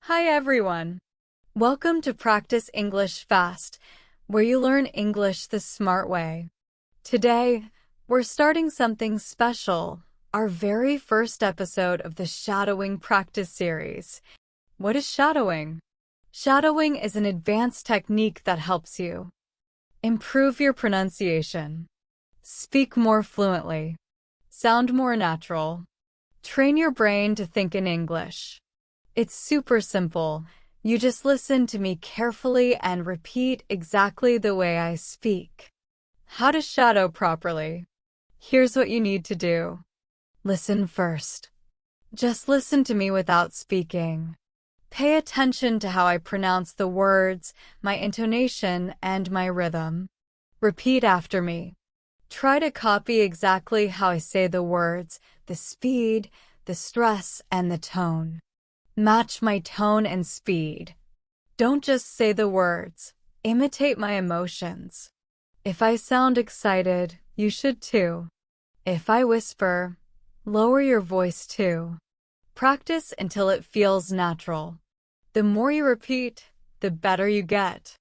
Hi everyone! Welcome to Practice English Fast, where you learn English the smart way. Today, we're starting something special, our very first episode of the Shadowing Practice Series. What is shadowing? Shadowing is an advanced technique that helps you improve your pronunciation, speak more fluently, sound more natural, train your brain to think in English. It's super simple. You just listen to me carefully and repeat exactly the way I speak. How to shadow properly? Here's what you need to do. Listen first. Just listen to me without speaking. Pay attention to how I pronounce the words, my intonation, and my rhythm. Repeat after me. Try to copy exactly how I say the words, the speed, the stress, and the tone. Match my tone and speed. Don't just say the words. Imitate my emotions. If I sound excited, you should too. If I whisper, lower your voice too. Practice until it feels natural. The more you repeat, the better you get.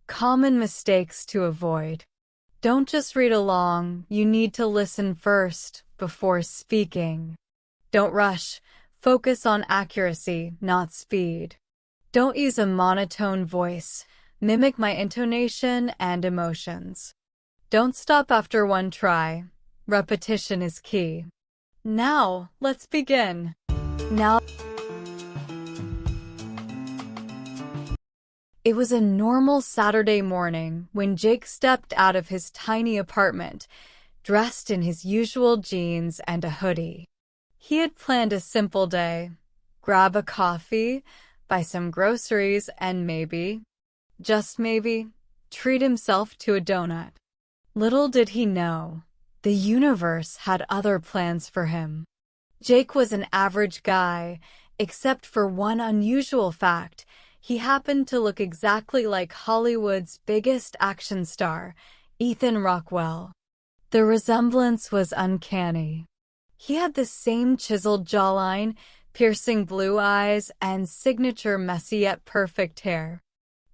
Common mistakes to avoid. Don't just read along, you need to listen first before speaking. Don't rush. Focus on accuracy, not speed. Don't use a monotone voice. Mimic my intonation and emotions. Don't stop after one try. Repetition is key. Now, let's begin. It was a normal Saturday morning when Jake stepped out of his tiny apartment, dressed in his usual jeans and a hoodie. He had planned a simple day. Grab a coffee, buy some groceries, and maybe, just maybe, treat himself to a donut. Little did he know, the universe had other plans for him. Jake was an average guy, except for one unusual fact. He happened to look exactly like Hollywood's biggest action star, Ethan Rockwell. The resemblance was uncanny. He had the same chiseled jawline, piercing blue eyes, and signature messy yet perfect hair.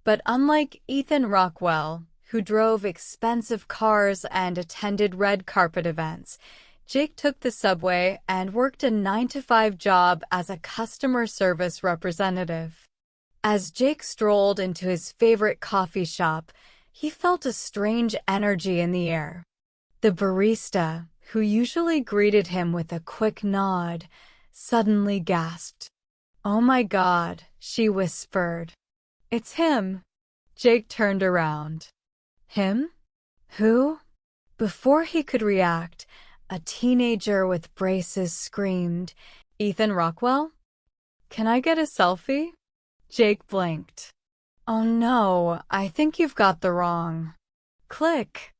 But unlike Ethan Rockwell, who drove expensive cars and attended red carpet events, Jake took the subway and worked a 9-to-5 job as a customer service representative. As Jake strolled into his favorite coffee shop, he felt a strange energy in the air. The barista, who usually greeted him with a quick nod, suddenly gasped. "Oh my God," she whispered. "It's him." Jake turned around. Him? Who? Before he could react, a teenager with braces screamed, "Ethan Rockwell? Can I get a selfie?" Jake blinked. "Oh no, I think you've got the wrong." Click.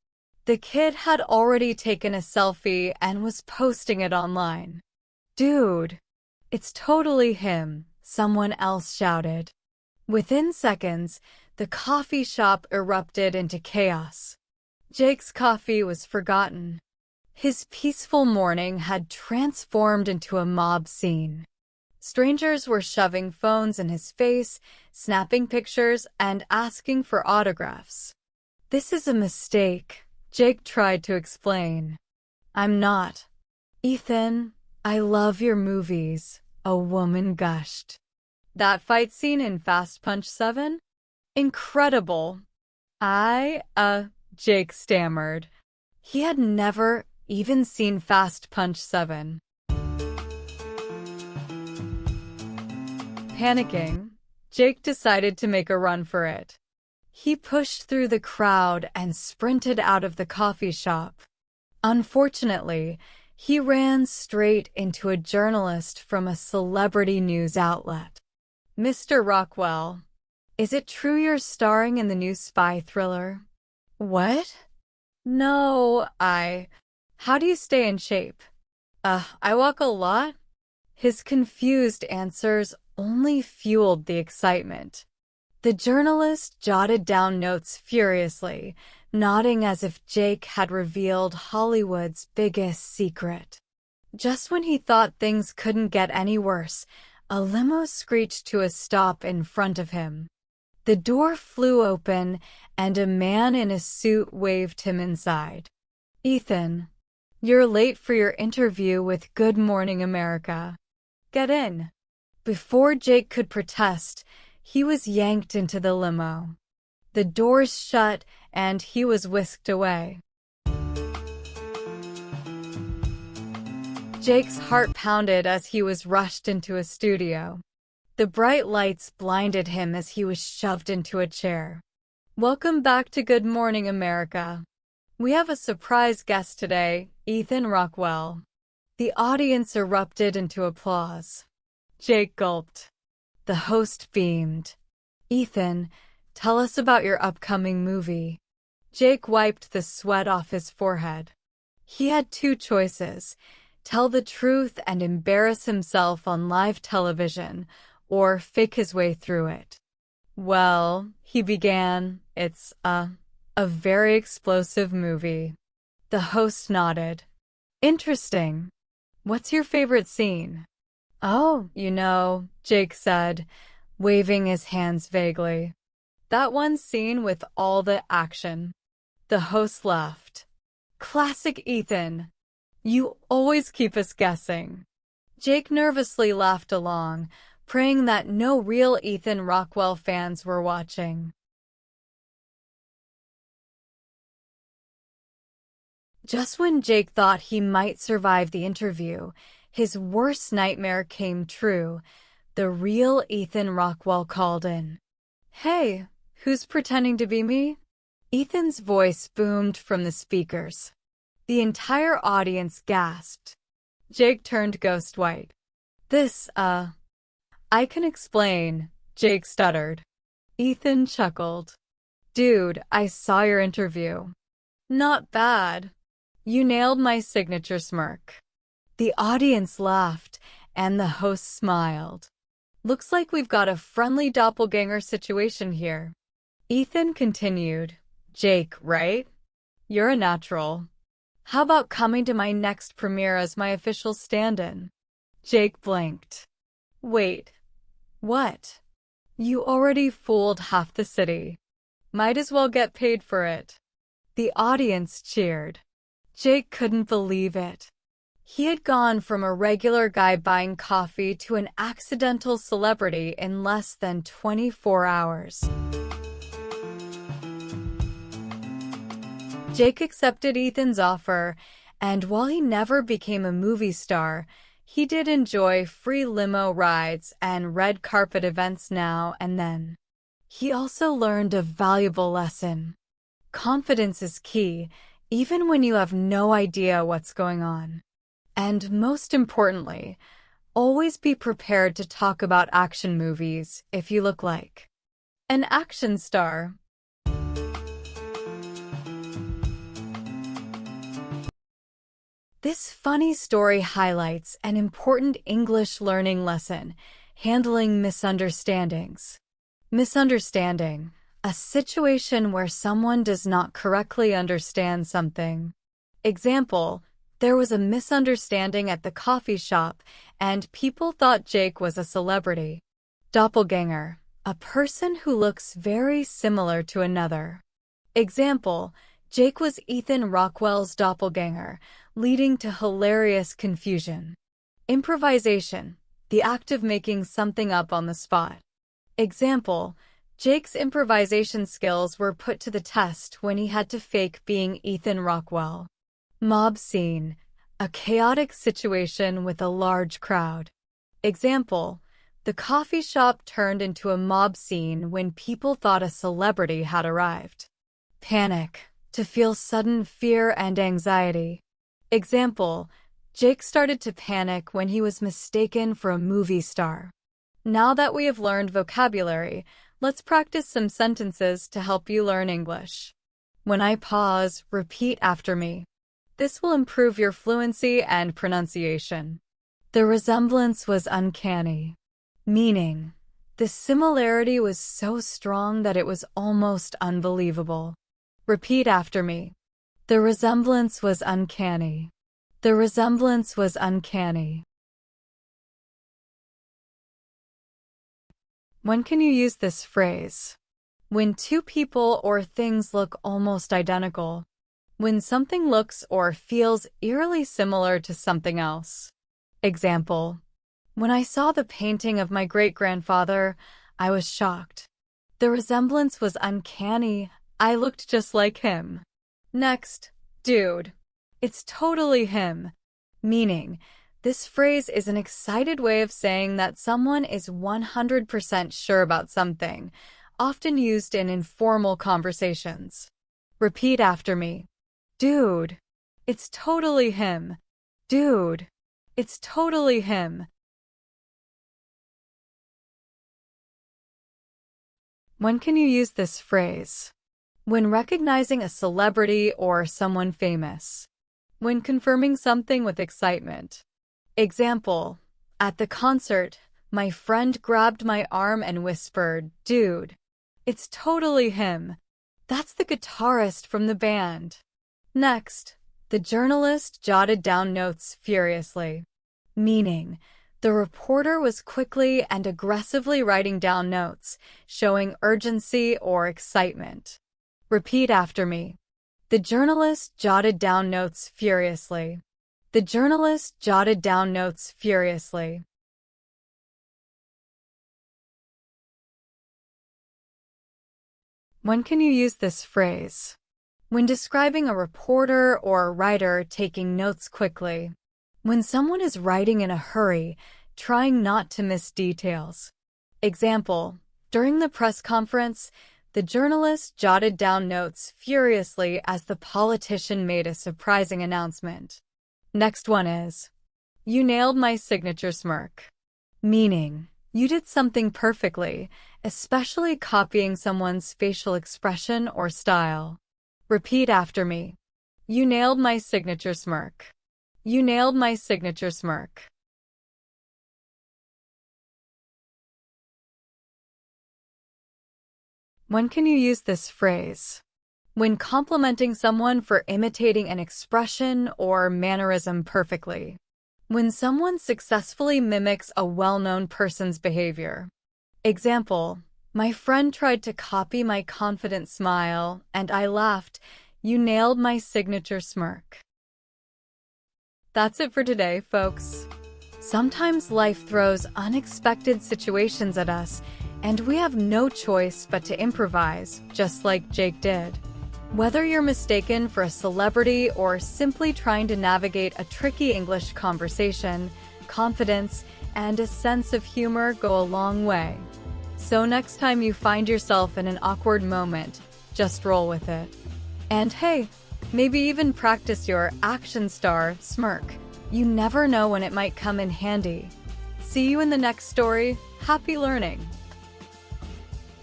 The kid had already taken a selfie and was posting it online. "Dude, it's totally him," someone else shouted. Within seconds, the coffee shop erupted into chaos. Jake's coffee was forgotten. His peaceful morning had transformed into a mob scene. Strangers were shoving phones in his face, snapping pictures, and asking for autographs. "This is a mistake," Jake tried to explain. "I'm not." "Ethan, I love your movies," a woman gushed. "That fight scene in Fast Punch 7? Incredible." Jake stammered. He had never even seen Fast Punch 7. Panicking, Jake decided to make a run for it. He pushed through the crowd and sprinted out of the coffee shop. Unfortunately, he ran straight into a journalist from a celebrity news outlet. "Mr. Rockwell, is it true you're starring in the new spy thriller?" "What?" "No, How do you stay in shape?" I walk a lot." His confused answers only fueled the excitement. The journalist jotted down notes furiously, nodding as if Jake had revealed Hollywood's biggest secret. Just when he thought things couldn't get any worse, A limo screeched to a stop in front of him. The door flew open, and a man in a suit waved him inside. "Ethan, you're late for your interview with Good Morning America. Get in." Before Jake could protest, he was yanked into the limo. The doors shut, and he was whisked away. Jake's heart pounded as he was rushed into a studio. The bright lights blinded him as he was shoved into a chair. "Welcome back to Good Morning America. We have a surprise guest today, Ethan Rockwell." The audience erupted into applause. Jake gulped. The host beamed. "Ethan, tell us about your upcoming movie." Jake wiped the sweat off his forehead. He had two choices: tell the truth and embarrass himself on live television, or fake his way through it. "Well," he began, "it's a very explosive movie." The host nodded. "Interesting. What's your favorite scene?" "Oh, Jake said, waving his hands vaguely. "That one scene with all the action." The host laughed. "Classic Ethan. You always keep us guessing." Jake nervously laughed along, praying that no real Ethan Rockwell fans were watching. Just when Jake thought he might survive the interview, his worst nightmare came true. The real Ethan Rockwell called in. "Hey, who's pretending to be me?" Ethan's voice boomed from the speakers. The entire audience gasped. Jake turned ghost white. I can explain," Jake stuttered. Ethan chuckled. "Dude, I saw your interview. Not bad. You nailed my signature smirk." The audience laughed, and the host smiled. "Looks like we've got a friendly doppelganger situation here." Ethan continued. "Jake, right? You're a natural. How about coming to my next premiere as my official stand-in?" Jake blinked. "Wait. What? You already fooled half the city. Might as well get paid for it." The audience cheered. Jake couldn't believe it. He had gone from a regular guy buying coffee to an accidental celebrity in less than 24 hours. Jake accepted Ethan's offer, and while he never became a movie star, he did enjoy free limo rides and red carpet events now and then. He also learned a valuable lesson. Confidence is key, even when you have no idea what's going on. And most importantly, always be prepared to talk about action movies if you look like an action star. This funny story highlights an important English learning lesson: handling misunderstandings. Misunderstanding, a situation where someone does not correctly understand something. Example: there was a misunderstanding at the coffee shop, and people thought Jake was a celebrity. Doppelganger, a person who looks very similar to another. Example: Jake was Ethan Rockwell's doppelganger, leading to hilarious confusion. Improvisation, the act of making something up on the spot. Example: Jake's improvisation skills were put to the test when he had to fake being Ethan Rockwell. Mob scene, a chaotic situation with a large crowd. Example: the coffee shop turned into a mob scene when people thought a celebrity had arrived. Panic, to feel sudden fear and anxiety. Example: Jake started to panic when he was mistaken for a movie star. Now that we have learned vocabulary, let's practice some sentences to help you learn English. When I pause, repeat after me. This will improve your fluency and pronunciation. The resemblance was uncanny. Meaning, the similarity was so strong that it was almost unbelievable. Repeat after me. The resemblance was uncanny. The resemblance was uncanny. When can you use this phrase? When two people or things look almost identical. When something looks or feels eerily similar to something else. Example: when I saw the painting of my great-grandfather, I was shocked. The resemblance was uncanny. I looked just like him. Next, dude. It's totally him. Meaning, this phrase is an excited way of saying that someone is 100% sure about something, often used in informal conversations. Repeat after me. Dude. It's totally him. Dude. It's totally him. When can you use this phrase? When recognizing a celebrity or someone famous. When confirming something with excitement. Example: at the concert, my friend grabbed my arm and whispered, "Dude, it's totally him. That's the guitarist from the band." Next, the journalist jotted down notes furiously. Meaning, the reporter was quickly and aggressively writing down notes, showing urgency or excitement. Repeat after me. The journalist jotted down notes furiously. The journalist jotted down notes furiously. When can you use this phrase? When describing a reporter or a writer taking notes quickly. When someone is writing in a hurry, trying not to miss details. Example: during the press conference, the journalist jotted down notes furiously as the politician made a surprising announcement. Next one is, you nailed my signature smirk. Meaning, you did something perfectly, especially copying someone's facial expression or style. Repeat after me. You nailed my signature smirk. You nailed my signature smirk. When can you use this phrase? When complimenting someone for imitating an expression or mannerism perfectly. When someone successfully mimics a well-known person's behavior. Example: my friend tried to copy my confident smile, and I laughed. You nailed my signature smirk. That's it for today, folks. Sometimes life throws unexpected situations at us, and we have no choice but to improvise, just like Jake did. Whether you're mistaken for a celebrity or simply trying to navigate a tricky English conversation, confidence and a sense of humor go a long way. So next time you find yourself in an awkward moment, just roll with it. And hey, maybe even practice your action star smirk. You never know when it might come in handy. See you in the next story. Happy learning!